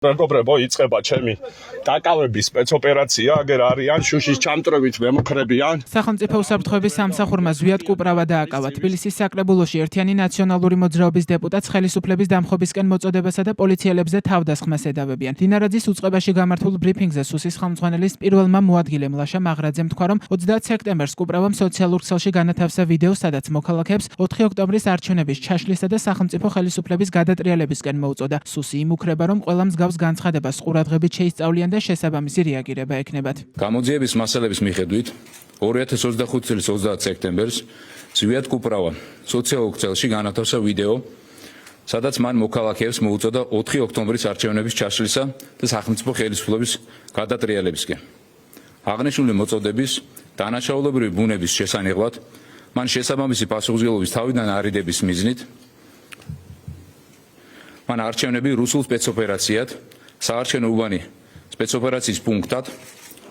მეგობრებო, იწყება ჩემი დაკავების სპეცოპერაცია, აგერ არიან შუშის ჩამტრევით მემუქრებიან. სახელმწიფო უსაფრთხოების სამსახურმა ზვიად კუპრავა დააკავა. თბილისის საკრებულოში ერთიანი ნაციონალური მოძრაობის დეპუტატს ხელისუფლების დამხობისკენ მოწოდებასა და პოლიციელებზე თავდასხმას ედავებიან. დინარაძის უწყებაში გამართულ ბრიფინგზე სუსის ხელმძღვანელის პირველმა მოადგილე მლაშა მაღრაძემ თქვა, რომ 30 სექტემბერს კუპრავამ სოციალურ ქსელში განათავსა ვიდეო, სადაც მოქალაქეებს 4 ოქტომბრის არჩევნების ჩაშლისა და სახელმწიფო ხელისუფლების გადატრიალებისკენ მოუწოდა. სუსი იმუქრება, რომ ყველა მსგავს განცხადებას ყურადღებით შეისწავლიან და შესაბამისი რეაგირება ექნებათ. გამოძიების მასალების მიხედვით 2025 წლის 30 სექტემბერს ზვიად კუპრავა სოციალურ ქსელში განათავსა ვიდეო, სადაც მან მოქალაქეებს მოუწოდა 4 ოქტომბრის არჩევნების ჩაშლისა და სახელმწიფო ხელისუფლების გადატრიალებისკენ. აღნიშნული მოწოდების დანაშაულებრივი ბუნების შესანიღბად მან შესაბამისი პასუხისმგებლობის თავიდან არიდების მიზნით მან არჩევნები რუსულ სპეცოპერაციად, საარჩევნო უბანი სპეცოპერაციის პუნქტად,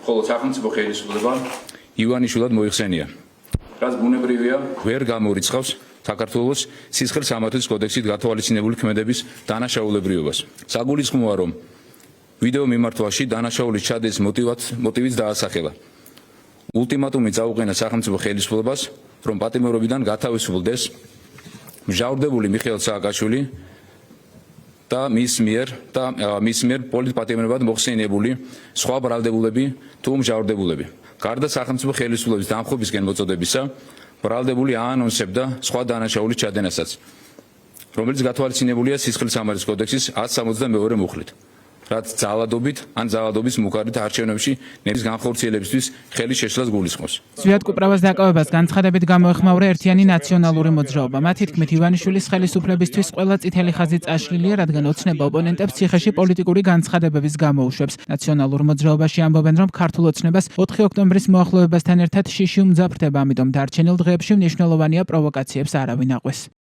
ხოლო სახელმწიფო ხელისუფლება ივანიშვილად მოიხსენია. რაც ბუნებრივია, ვერ გამორიცხავს საქართველოს სისხლის სამართლის კოდექსით გათვალისწინებული ქმედების დანაშაულებრივობას. საგულისხმოა, რომ ვიდეო მიმართვაში დანაშაულის ჩადენის მოტივიც დაასახელა. ულტიმატუმი წაუყენა სახელმწიფო ხელისუფლებას, რომ პატიმრობიდან გათავისუფლდეს მჟავრდებული მიხეილ სააკაშვილი და მის მიერ პოლიტპატიმრებად მოხსენიებული სხვა ბრალდებულები თუ მჟავრდებულები. გარდა სახელმწიფო ხელისუფლების დამხობისკენ მოწოდებისა, ბრალდებული აანონსებდა სხვა დანაშაულის ჩადენასაც, რომელიც გათვალისწინებულია სისხლის სამართლის კოდექსის 162 მუხლით, რაც ძალადობით ან ძალადობის მუქარით არჩევნებში ნების განხორციელებისთვის ხელის შეშლას გულისხმობს. ზვიად კუპრავას დაკავებას განცხადებით გამოეხმაურა ერთიანი ნაციონალური მოძრაობა. მათი თქმით, ივანიშვილის ხელისუფლებისთვის ყველა წითელი ხაზი წაშლილია, რადგან ოცნება ოპონენტებს ციხეში პოლიტიკური განცხადებების გამო უშვებს. ნაციონალურ მოძრაობაში ამბობენ, რომ ქართულ ოცნებას 4 ოქტომბრის მოახლოებასთან ერთად შიში უმძაფრდება, ამიტომ დარჩენილ დღეებში მნიშვნელოვანია პროვოკაციებს არავინ აყვეს.